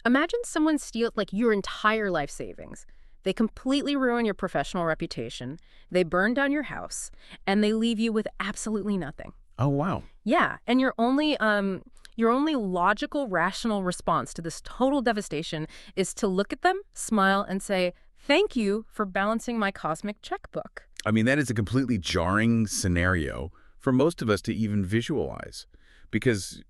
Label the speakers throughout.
Speaker 1: Imagine someone steals like your entire life savings. They completely ruin your professional reputation, they burn down your house, and they leave you with absolutely nothing.
Speaker 2: Oh, wow.
Speaker 1: Yeah, and your only logical, rational response to this total devastation is to look at them, smile, and say, "Thank you for balancing my cosmic checkbook."
Speaker 2: I mean, that is a completely jarring scenario for most of us to even visualize because,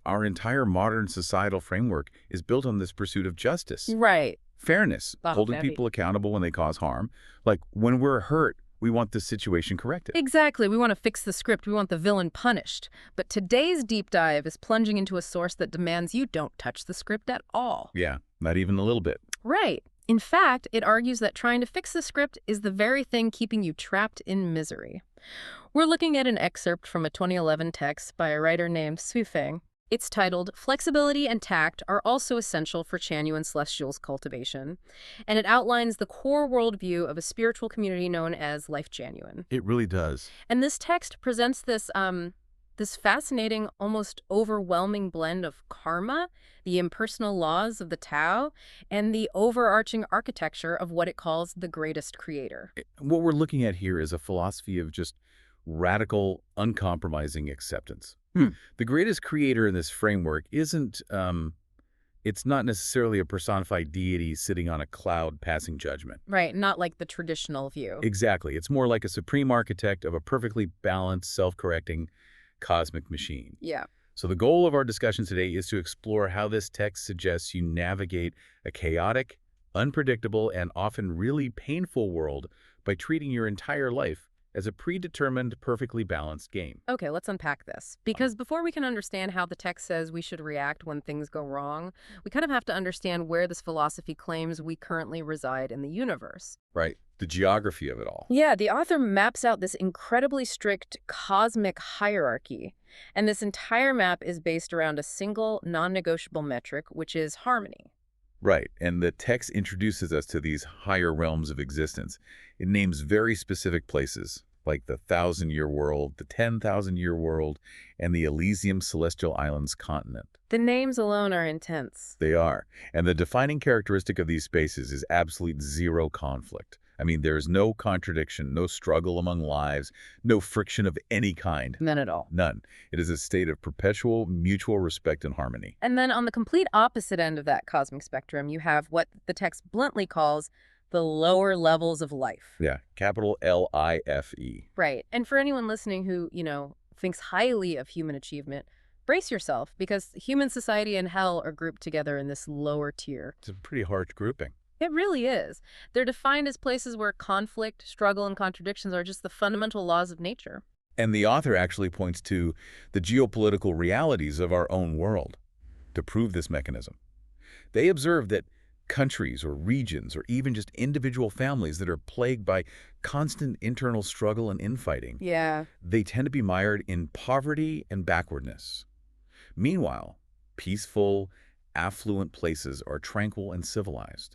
Speaker 2: our entire modern societal framework is built on this pursuit of justice,
Speaker 1: Right.
Speaker 2: fairness,
Speaker 1: Oh,
Speaker 2: holding
Speaker 1: very.
Speaker 2: people accountable when they cause harm. Like, when we're hurt, we want this situation corrected.
Speaker 1: Exactly. We want to fix the script. We want the villain punished. But today's deep dive is plunging into a source that demands you don't touch the script at all.
Speaker 2: Yeah, not even a little bit.
Speaker 1: Right. In fact, it argues that trying to fix the script is the very thing keeping you trapped in misery. We're looking at an excerpt from a 2011 text by a writer named Sui Feng. It's titled, "Flexibility and Tact Are Also Essential for Chanyuan Celestials Cultivation," and it outlines the core worldview of a spiritual community known as Lifechanyuan.
Speaker 2: It really does.
Speaker 1: And this text presents this fascinating, almost overwhelming blend of karma, the impersonal laws of the Tao, and the overarching architecture of what it calls the greatest creator.
Speaker 2: What we're looking at here is a philosophy of just radical, uncompromising acceptance. The greatest creator in this framework it's not necessarily a personified deity sitting on a cloud passing judgment.
Speaker 1: Right, not like the traditional view.
Speaker 2: Exactly. It's more like a supreme architect of a perfectly balanced, self-correcting cosmic machine.
Speaker 1: Yeah.
Speaker 2: So the goal of our discussion today is to explore how this text suggests you navigate a chaotic, unpredictable, and often really painful world by treating your entire life as a predetermined, perfectly balanced game.
Speaker 1: Okay, let's unpack this. Because before we can understand how the text says we should react when things go wrong, we kind of have to understand where this philosophy claims we currently reside in the universe.
Speaker 2: Right. The geography of it all.
Speaker 1: Yeah, the author maps out this incredibly strict cosmic hierarchy. And this entire map is based around a single, non-negotiable metric, which is harmony.
Speaker 2: Right. And the text introduces us to these higher realms of existence. It names very specific places, like the 1,000-year world, the 10,000-year world, and the Elysium Celestial Islands continent.
Speaker 1: The names alone are intense.
Speaker 2: They are. And the defining characteristic of these spaces is absolute zero conflict. I mean, there's no contradiction, no struggle among lives, no friction of any kind.
Speaker 1: None at all.
Speaker 2: None. It is a state of perpetual mutual respect and harmony.
Speaker 1: And then on the complete opposite end of that cosmic spectrum, you have what the text bluntly calls the lower levels of life.
Speaker 2: Yeah, capital L-I-F-E.
Speaker 1: Right. And for anyone listening who, thinks highly of human achievement, brace yourself, because human society and hell are grouped together in this lower tier.
Speaker 2: It's a pretty harsh grouping.
Speaker 1: It really is. They're defined as places where conflict, struggle, and contradictions are just the fundamental laws of nature.
Speaker 2: And the author actually points to the geopolitical realities of our own world to prove this mechanism. They observe that countries or regions or even just individual families that are plagued by constant internal struggle and infighting,
Speaker 1: Yeah.
Speaker 2: they tend to be mired in poverty and backwardness. Meanwhile, peaceful, affluent places are tranquil and civilized.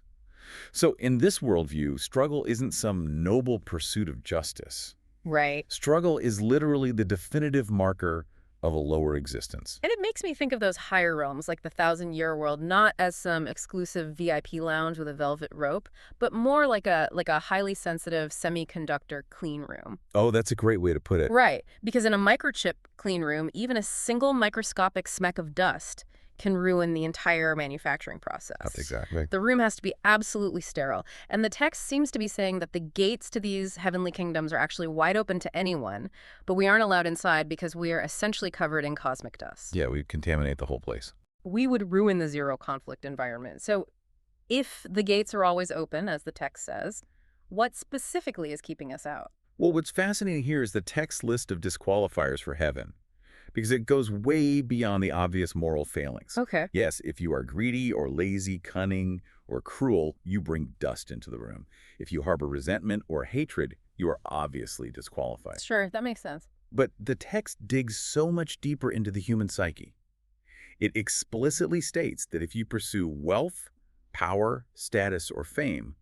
Speaker 2: So in this worldview, struggle isn't some noble pursuit of justice.
Speaker 1: Right.
Speaker 2: Struggle is literally the definitive marker of a lower existence.
Speaker 1: And it makes me think of those higher realms, like the 1,000-year world, not as some exclusive VIP lounge with a velvet rope, but more like a highly sensitive semiconductor clean room.
Speaker 2: Oh, that's a great way to put it.
Speaker 1: Right, because in a microchip clean room, even a single microscopic speck of dust can ruin the entire manufacturing process.
Speaker 2: Exactly.
Speaker 1: The room has to be absolutely sterile. And the text seems to be saying that the gates to these heavenly kingdoms are actually wide open to anyone, but we aren't allowed inside because we are essentially covered in cosmic dust.
Speaker 2: Yeah, we contaminate the whole place.
Speaker 1: We would ruin the zero conflict environment. So if the gates are always open, as the text says, what specifically is keeping us out?
Speaker 2: Well, what's fascinating here is the text list of disqualifiers for heaven, because it goes way beyond the obvious moral failings.
Speaker 1: Okay.
Speaker 2: Yes, if you are greedy or lazy, cunning, or cruel, you bring dust into the room. If you harbor resentment or hatred, you are obviously disqualified.
Speaker 1: Sure, that makes sense.
Speaker 2: But the text digs so much deeper into the human psyche. It explicitly states that if you pursue wealth, power, status, or fame,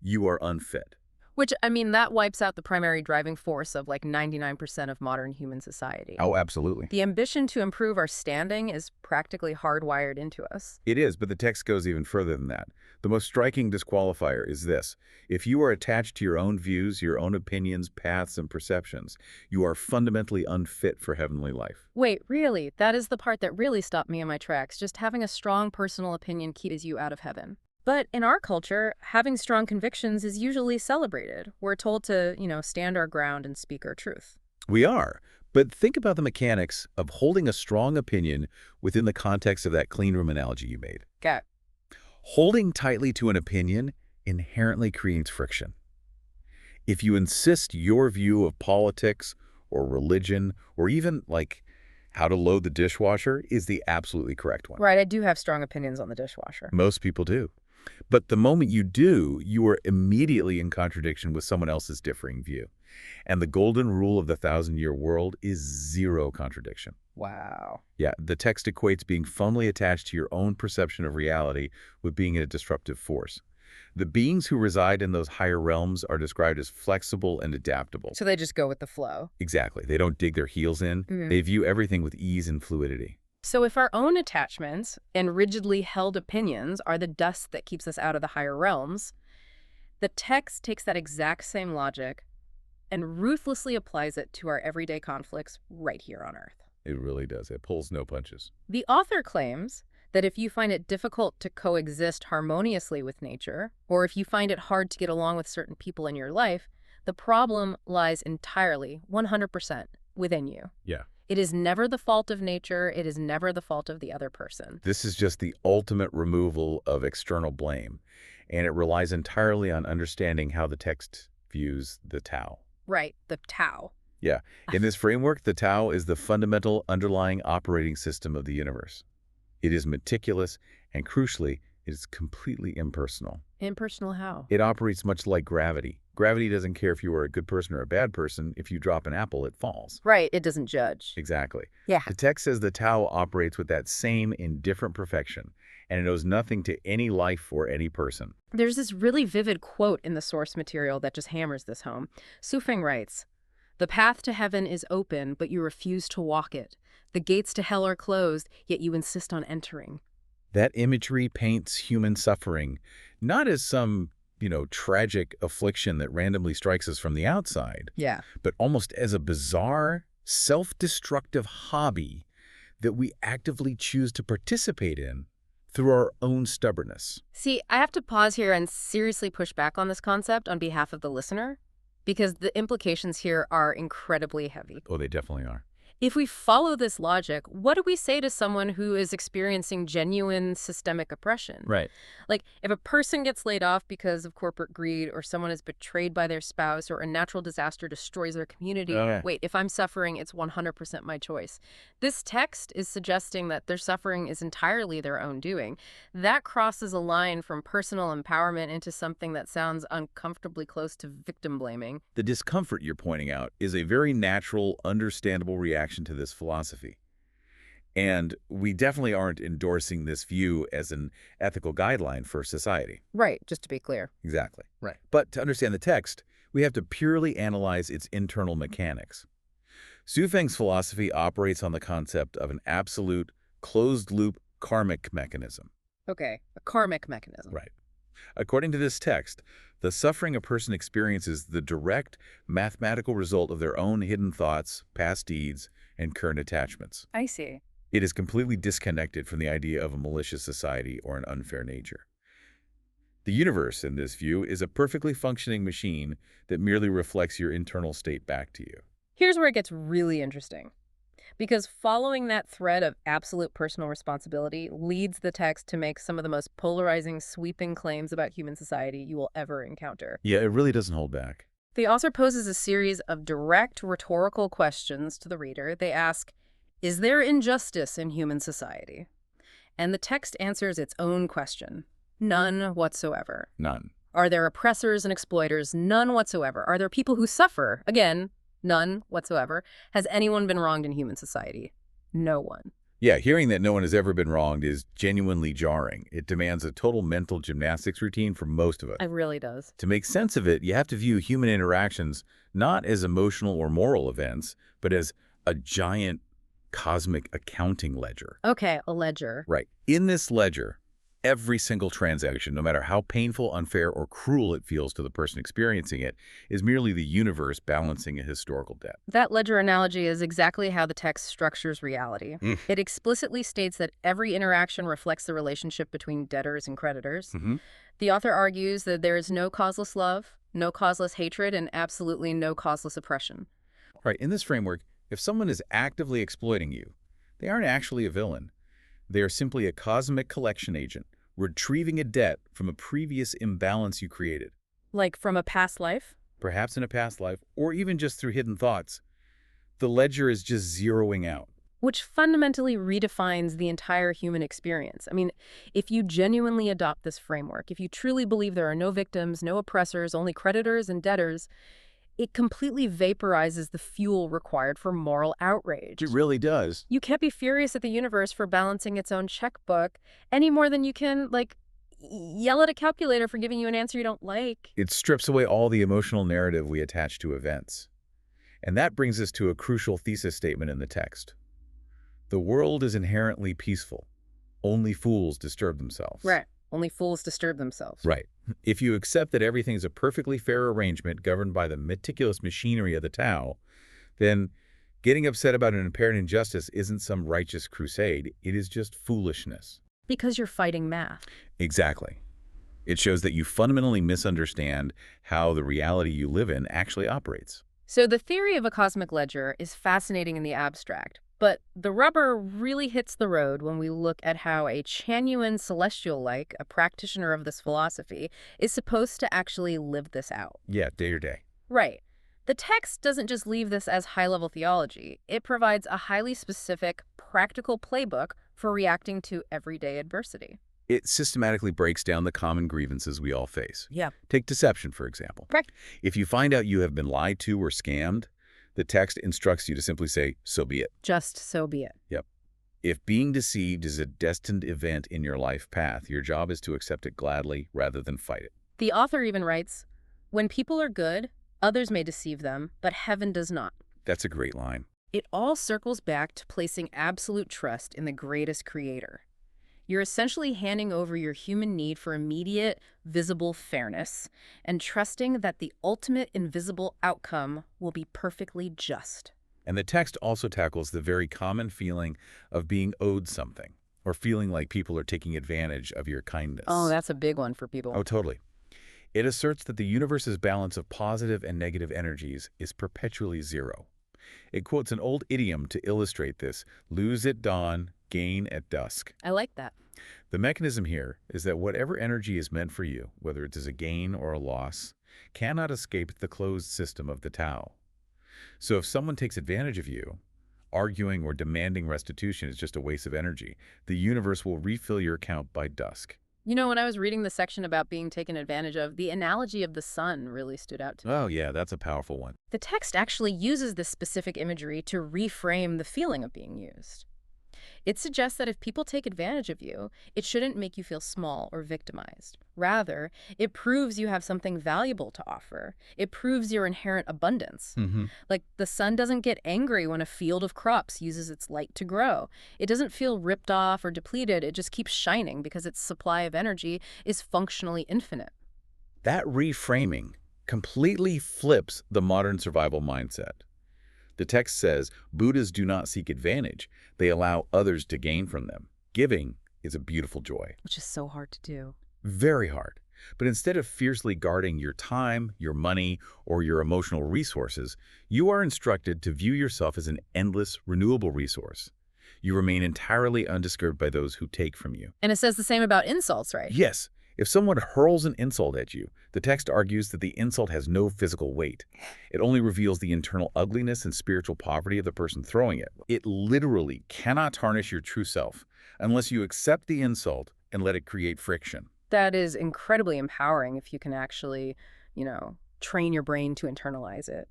Speaker 2: you are unfit.
Speaker 1: Which, I mean, that wipes out the primary driving force of like 99% of modern human society.
Speaker 2: Oh, absolutely.
Speaker 1: The ambition to improve our standing is practically hardwired into us.
Speaker 2: It is, but the text goes even further than that. The most striking disqualifier is this. If you are attached to your own views, your own opinions, paths, and perceptions, you are fundamentally unfit for heavenly life.
Speaker 1: Wait, really? That is the part that really stopped me in my tracks. Just having a strong personal opinion keeps you out of heaven. But in our culture, having strong convictions is usually celebrated. We're told to, stand our ground and speak our truth.
Speaker 2: We are. But think about the mechanics of holding a strong opinion within the context of that clean room analogy you made.
Speaker 1: Got.
Speaker 2: Holding tightly to an opinion inherently creates friction. If you insist your view of politics or religion or even, like, how to load the dishwasher is the absolutely correct one.
Speaker 1: Right, I do have strong opinions on the dishwasher.
Speaker 2: Most people do. But the moment you do, you are immediately in contradiction with someone else's differing view. And the golden rule of the 1,000-year world is zero contradiction.
Speaker 1: Wow.
Speaker 2: Yeah, the text equates being firmly attached to your own perception of reality with being a disruptive force. The beings who reside in those higher realms are described as flexible and adaptable.
Speaker 1: So they just go with the flow.
Speaker 2: Exactly. They don't dig their heels in. They view everything with ease and fluidity.
Speaker 1: So if our own attachments and rigidly held opinions are the dust that keeps us out of the higher realms, the text takes that exact same logic and ruthlessly applies it to our everyday conflicts right here on Earth.
Speaker 2: It really does. It pulls no punches.
Speaker 1: The author claims that if you find it difficult to coexist harmoniously with nature, or if you find it hard to get along with certain people in your life, the problem lies entirely, 100%, within you.
Speaker 2: Yeah.
Speaker 1: It is never the fault of nature. It is never the fault of the other person.
Speaker 2: This is just the ultimate removal of external blame, and it relies entirely on understanding how the text views the Tao.
Speaker 1: Right, the Tao.
Speaker 2: Yeah. In this framework, the Tao is the fundamental underlying operating system of the universe. It is meticulous, and crucially, it is completely impersonal.
Speaker 1: Impersonal how?
Speaker 2: It operates much like gravity. Gravity doesn't care if you are a good person or a bad person. If you drop an apple, it falls.
Speaker 1: Right, it doesn't judge.
Speaker 2: Exactly.
Speaker 1: Yeah.
Speaker 2: The text says the Tao operates with that same indifferent perfection, and it owes nothing to any life or any person.
Speaker 1: There's this really vivid quote in the source material that just hammers this home. Sufeng writes, "The path to heaven is open, but you refuse to walk it. The gates to hell are closed, yet you insist on entering."
Speaker 2: That imagery paints human suffering not as some, tragic affliction that randomly strikes us from the outside,
Speaker 1: Yeah.
Speaker 2: but almost as a bizarre, self-destructive hobby that we actively choose to participate in through our own stubbornness.
Speaker 1: See, I have to pause here and seriously push back on this concept on behalf of the listener, because the implications here are incredibly heavy.
Speaker 2: Oh, they definitely are.
Speaker 1: If we follow this logic, what do we say to someone who is experiencing genuine systemic oppression?
Speaker 2: Right.
Speaker 1: Like, if a person gets laid off because of corporate greed, or someone is betrayed by their spouse, or a natural disaster destroys their community,
Speaker 2: Okay.
Speaker 1: wait, if I'm suffering, it's 100% my choice. This text is suggesting that their suffering is entirely their own doing. That crosses a line from personal empowerment into something that sounds uncomfortably close to victim blaming.
Speaker 2: The discomfort you're pointing out is a very natural, understandable reaction to this philosophy. And we definitely aren't endorsing this view as an ethical guideline for society.
Speaker 1: Right, just to be clear.
Speaker 2: Exactly.
Speaker 1: Right.
Speaker 2: But to understand the text, we have to purely analyze its internal mechanics. Sufeng's philosophy operates on the concept of an absolute, closed-loop karmic mechanism.
Speaker 1: Okay, a karmic mechanism.
Speaker 2: Right. According to this text, the suffering a person experiences the direct mathematical result of their own hidden thoughts, past deeds, and current attachments.
Speaker 1: I see.
Speaker 2: It is completely disconnected from the idea of a malicious society or an unfair nature. The universe, in this view, is a perfectly functioning machine that merely reflects your internal state back to you.
Speaker 1: Here's where it gets really interesting. Because following that thread of absolute personal responsibility leads the text to make some of the most polarizing, sweeping claims about human society you will ever encounter.
Speaker 2: Yeah, it really doesn't hold back.
Speaker 1: The author poses a series of direct rhetorical questions to the reader. They ask, is there injustice in human society? And the text answers its own question. None whatsoever.
Speaker 2: None.
Speaker 1: Are there oppressors and exploiters? None whatsoever. Are there people who suffer? Again, none whatsoever. Has anyone been wronged in human society? No one.
Speaker 2: Yeah, hearing that no one has ever been wronged is genuinely jarring. It demands a total mental gymnastics routine for most of us.
Speaker 1: It really does.
Speaker 2: To make sense of it, you have to view human interactions not as emotional or moral events, but as a giant cosmic accounting ledger.
Speaker 1: Okay, a ledger.
Speaker 2: Right. In this ledger, every single transaction, no matter how painful, unfair, or cruel it feels to the person experiencing it, is merely the universe balancing a historical debt.
Speaker 1: That ledger analogy is exactly how the text structures reality.
Speaker 2: Mm.
Speaker 1: It explicitly states that every interaction reflects the relationship between debtors and creditors.
Speaker 2: Mm-hmm.
Speaker 1: The author argues that there is no causeless love, no causeless hatred, and absolutely no causeless oppression.
Speaker 2: Right. In this framework, if someone is actively exploiting you, they aren't actually a villain. They are simply a cosmic collection agent, retrieving a debt from a previous imbalance you created,
Speaker 1: Like from a past life?
Speaker 2: perhaps in a past life, or even just through hidden thoughts. The ledger is just zeroing out.
Speaker 1: Which fundamentally redefines the entire human experience. I mean, if you genuinely adopt this framework, if you truly believe there are no victims, no oppressors, only creditors and debtors, it completely vaporizes the fuel required for moral outrage.
Speaker 2: It really does.
Speaker 1: You can't be furious at the universe for balancing its own checkbook any more than you can, like, yell at a calculator for giving you an answer you don't like.
Speaker 2: It strips away all the emotional narrative we attach to events. And that brings us to a crucial thesis statement in the text. The world is inherently peaceful. Only fools disturb themselves.
Speaker 1: Right. Only fools disturb themselves.
Speaker 2: Right. If you accept that everything's a perfectly fair arrangement governed by the meticulous machinery of the Tao, then getting upset about an apparent injustice isn't some righteous crusade. It is just foolishness.
Speaker 1: Because you're fighting math.
Speaker 2: Exactly. It shows that you fundamentally misunderstand how the reality you live in actually operates.
Speaker 1: So the theory of a cosmic ledger is fascinating in the abstract, but the rubber really hits the road when we look at how a Chanyuan celestial-like, a practitioner of this philosophy, is supposed to actually live this out.
Speaker 2: Yeah, day to day.
Speaker 1: Right. The text doesn't just leave this as high-level theology. It provides a highly specific, practical playbook for reacting to everyday adversity.
Speaker 2: It systematically breaks down the common grievances we all face.
Speaker 1: Yeah.
Speaker 2: Take deception, for example.
Speaker 1: Right.
Speaker 2: If you find out you have been lied to or scammed, the text instructs you to simply say, so be it.
Speaker 1: Just so be it.
Speaker 2: Yep. If being deceived is a destined event in your life path, your job is to accept it gladly rather than fight it.
Speaker 1: The author even writes, "When people are good, others may deceive them, but heaven does not."
Speaker 2: That's a great line.
Speaker 1: It all circles back to placing absolute trust in the greatest creator. You're essentially handing over your human need for immediate, visible fairness and trusting that the ultimate invisible outcome will be perfectly just.
Speaker 2: And the text also tackles the very common feeling of being owed something or feeling like people are taking advantage of your kindness.
Speaker 1: Oh, that's a big one for people.
Speaker 2: Oh, totally. It asserts that the universe's balance of positive and negative energies is perpetually zero. It quotes an old idiom to illustrate this: lose at dawn, gain at dusk.
Speaker 1: I like that.
Speaker 2: The mechanism here is that whatever energy is meant for you, whether it is a gain or a loss, cannot escape the closed system of the Tao. So if someone takes advantage of you, arguing or demanding restitution is just a waste of energy. The universe will refill your account by dusk.
Speaker 1: You know, when I was reading the section about being taken advantage of, the analogy of the sun really stood out to me.
Speaker 2: Oh yeah, that's a powerful one.
Speaker 1: The text actually uses this specific imagery to reframe the feeling of being used. It suggests that if people take advantage of you, it shouldn't make you feel small or victimized. Rather, it proves you have something valuable to offer. It proves your inherent abundance. Like, the sun doesn't get angry when a field of crops uses its light to grow. It doesn't feel ripped off or depleted. It just keeps shining because its supply of energy is functionally infinite.
Speaker 2: That reframing completely flips the modern survival mindset. The text says Buddhas do not seek advantage. They allow others to gain from them. Giving is a beautiful joy.
Speaker 1: Which is so hard to do.
Speaker 2: Very hard. But instead of fiercely guarding your time, your money, or your emotional resources, you are instructed to view yourself as an endless, renewable resource. You remain entirely undisturbed by those who take from you.
Speaker 1: And it says the same about insults, right?
Speaker 2: Yes. If someone hurls an insult at you, the text argues that the insult has no physical weight. It only reveals the internal ugliness and spiritual poverty of the person throwing it. It literally cannot tarnish your true self unless you accept the insult and let it create friction.
Speaker 1: That is incredibly empowering if you can actually, train your brain to internalize it.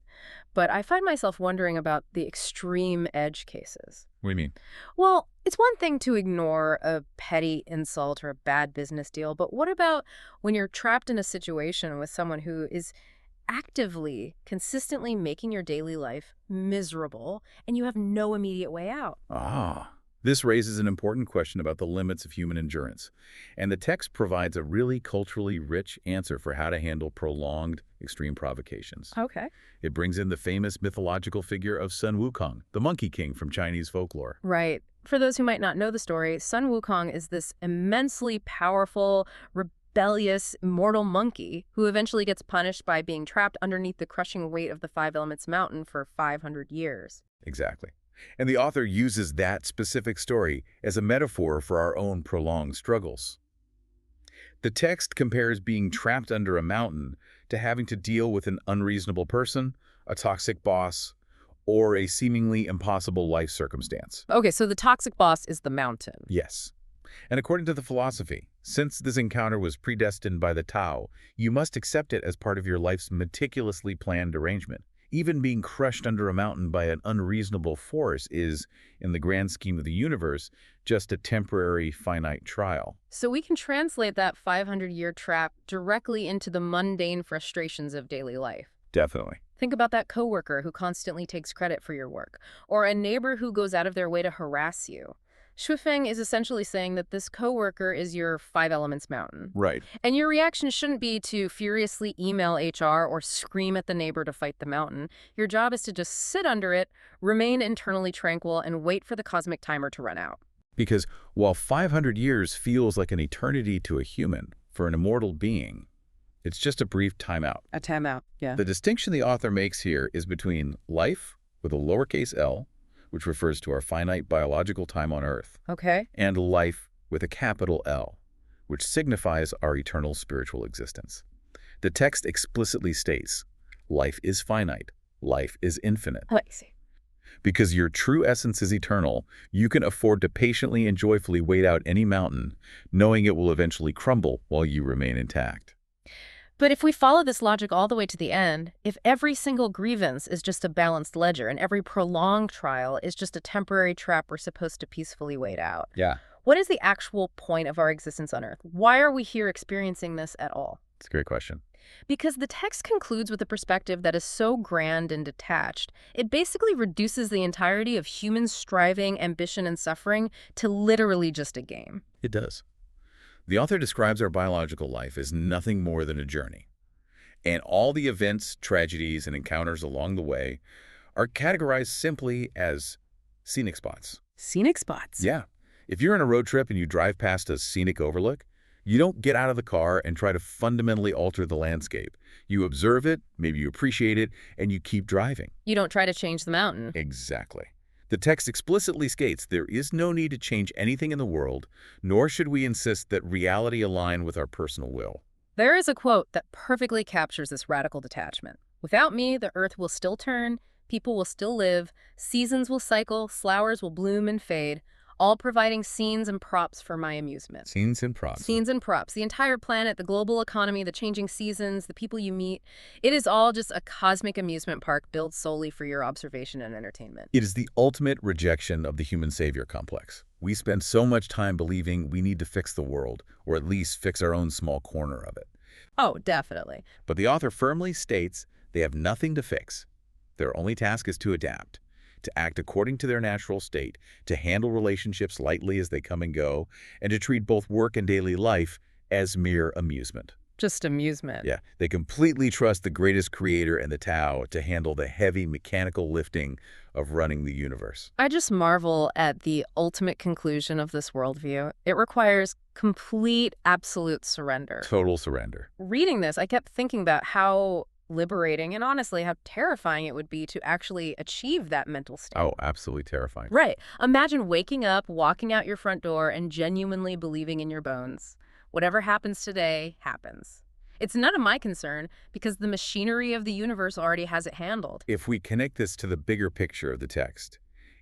Speaker 1: But I find myself wondering about the extreme edge cases.
Speaker 2: What do you mean?
Speaker 1: Well, it's one thing to ignore a petty insult or a bad business deal, but what about when you're trapped in a situation with someone who is actively, consistently making your daily life miserable and you have no immediate way out?
Speaker 2: This raises an important question about the limits of human endurance, and the text provides a really culturally rich answer for how to handle prolonged, extreme provocations.
Speaker 1: Okay.
Speaker 2: It brings in the famous mythological figure of Sun Wukong, the Monkey King from Chinese folklore.
Speaker 1: Right. For those who might not know the story, Sun Wukong is this immensely powerful, rebellious, immortal monkey who eventually gets punished by being trapped underneath the crushing weight of the Five Elements Mountain for 500 years.
Speaker 2: Exactly. And the author uses that specific story as a metaphor for our own prolonged struggles. The text compares being trapped under a mountain to having to deal with an unreasonable person, a toxic boss, or a seemingly impossible life circumstance.
Speaker 1: Okay, so the toxic boss is the mountain.
Speaker 2: Yes. And according to the philosophy, since this encounter was predestined by the Tao, you must accept it as part of your life's meticulously planned arrangement. Even being crushed under a mountain by an unreasonable force is, in the grand scheme of the universe, just a temporary, finite trial.
Speaker 1: So we can translate that 500-year trap directly into the mundane frustrations of daily life.
Speaker 2: Definitely.
Speaker 1: Think about that coworker who constantly takes credit for your work, or a neighbor who goes out of their way to harass you. Shuifeng is essentially saying that this coworker is your Five Elements mountain.
Speaker 2: Right.
Speaker 1: And your reaction shouldn't be to furiously email HR or scream at the neighbor to fight the mountain. Your job is to just sit under it, remain internally tranquil, and wait for the cosmic timer to run out.
Speaker 2: Because while 500 years feels like an eternity to a human, for an immortal being, it's just a brief timeout.
Speaker 1: A timeout, yeah.
Speaker 2: The distinction the author makes here is between life, with a lowercase l, which refers to our finite biological time on Earth,
Speaker 1: Okay.
Speaker 2: and life with a capital L, which signifies our eternal spiritual existence. The text explicitly states, life is finite, life is infinite.
Speaker 1: Oh, I see.
Speaker 2: Because your true essence is eternal, you can afford to patiently and joyfully wait out any mountain, knowing it will eventually crumble while you remain intact.
Speaker 1: But if we follow this logic all the way to the end, if every single grievance is just a balanced ledger and every prolonged trial is just a temporary trap we're supposed to peacefully wait out,
Speaker 2: Yeah.
Speaker 1: what is the actual point of our existence on Earth? Why are we here experiencing this at all?
Speaker 2: It's a great question.
Speaker 1: Because the text concludes with a perspective that is so grand and detached, it basically reduces the entirety of human striving, ambition, and suffering to literally just a game.
Speaker 2: It does. The author describes our biological life as nothing more than a journey. And all the events, tragedies, and encounters along the way are categorized simply as scenic spots.
Speaker 1: Scenic spots.
Speaker 2: Yeah. If you're on a road trip and you drive past a scenic overlook, you don't get out of the car and try to fundamentally alter the landscape. You observe it, maybe you appreciate it, and you keep driving.
Speaker 1: You don't try to change the mountain.
Speaker 2: Exactly. The text explicitly states there is no need to change anything in the world, nor should we insist that reality align with our personal will.
Speaker 1: There is a quote that perfectly captures this radical detachment. Without me, the earth will still turn, people will still live, seasons will cycle, flowers will bloom and fade, all providing scenes and props for my amusement.
Speaker 2: Scenes and props.
Speaker 1: Scenes and props. The entire planet, the global economy, the changing seasons, the people you meet, it is all just a cosmic amusement park built solely for your observation and entertainment.
Speaker 2: It is the ultimate rejection of the human savior complex. We spend so much time believing we need to fix the world, or at least fix our own small corner of it.
Speaker 1: Oh, definitely.
Speaker 2: But the author firmly states they have nothing to fix. Their only task is to adapt, to act according to their natural state, to handle relationships lightly as they come and go, and to treat both work and daily life as mere amusement.
Speaker 1: Just amusement.
Speaker 2: Yeah, they completely trust the greatest creator and the Tao to handle the heavy mechanical lifting of running the universe.
Speaker 1: I just marvel at the ultimate conclusion of this worldview. It requires complete, absolute surrender.
Speaker 2: Total surrender.
Speaker 1: Reading this, I kept thinking about how liberating and honestly how terrifying it would be to actually achieve that mental state.
Speaker 2: Oh, absolutely terrifying.
Speaker 1: Right. Imagine waking up, walking out your front door, and genuinely believing in your bones. Whatever happens today, happens. It's none of my concern because the machinery of the universe already has it handled.
Speaker 2: If we connect this to the bigger picture of the text,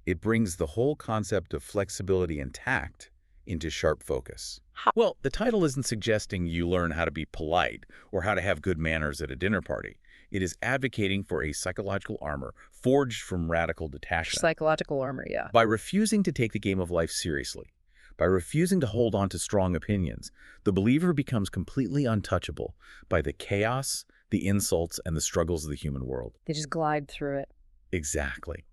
Speaker 2: it brings the whole concept of flexibility and tact into sharp focus. Well, the title isn't suggesting you learn how to be polite or how to have good manners at a dinner party. It is advocating for a psychological armor forged from radical detachment.
Speaker 1: Psychological armor, yeah.
Speaker 2: By refusing to take the game of life seriously, by refusing to hold on to strong opinions, the believer becomes completely untouchable by the chaos, the insults, and the struggles of the human world.
Speaker 1: They just glide through it.
Speaker 2: Exactly.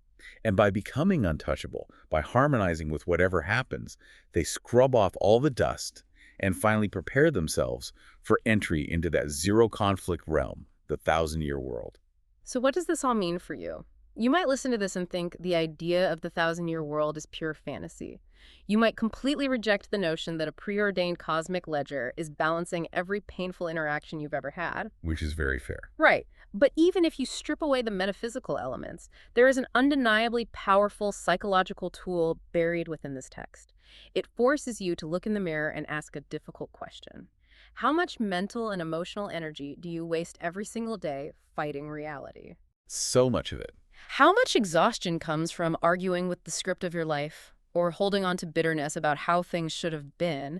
Speaker 2: And by becoming untouchable, by harmonizing with whatever happens, they scrub off all the dust and finally prepare themselves for entry into that zero-conflict realm, the thousand-year world.
Speaker 1: So what does this all mean for you? You might listen to this and think the idea of the thousand-year world is pure fantasy. You might completely reject the notion that a preordained cosmic ledger is balancing every painful interaction you've ever had.
Speaker 2: Which is very fair.
Speaker 1: Right. But even if you strip away the metaphysical elements, there is an undeniably powerful psychological tool buried within this text. It forces you to look in the mirror and ask a difficult question. How much mental and emotional energy do you waste every single day fighting reality?
Speaker 2: So much of it.
Speaker 1: How much exhaustion comes from arguing with the script of your life or holding on to bitterness about how things should have been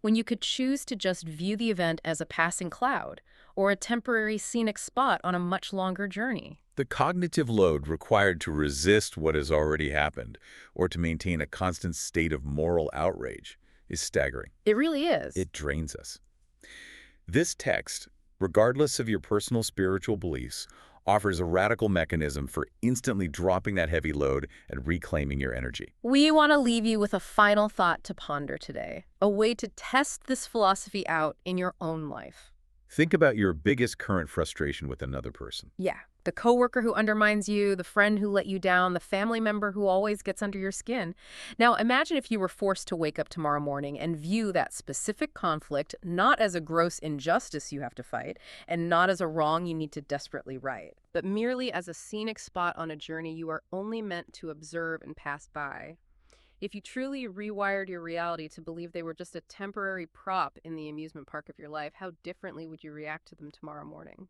Speaker 1: when you could choose to just view the event as a passing cloud or a temporary scenic spot on a much longer journey?
Speaker 2: The cognitive load required to resist what has already happened or to maintain a constant state of moral outrage is staggering.
Speaker 1: It really is.
Speaker 2: It drains us. This text, regardless of your personal spiritual beliefs, offers a radical mechanism for instantly dropping that heavy load and reclaiming your energy.
Speaker 1: We want to leave you with a final thought to ponder today, a way to test this philosophy out in your own life.
Speaker 2: Think about your biggest current frustration with another person.
Speaker 1: Yeah, the coworker who undermines you, the friend who let you down, the family member who always gets under your skin. Now, imagine if you were forced to wake up tomorrow morning and view that specific conflict not as a gross injustice you have to fight, and not as a wrong you need to desperately right, but merely as a scenic spot on a journey you are only meant to observe and pass by. If you truly rewired your reality to believe they were just a temporary prop in the amusement park of your life, how differently would you react to them tomorrow morning?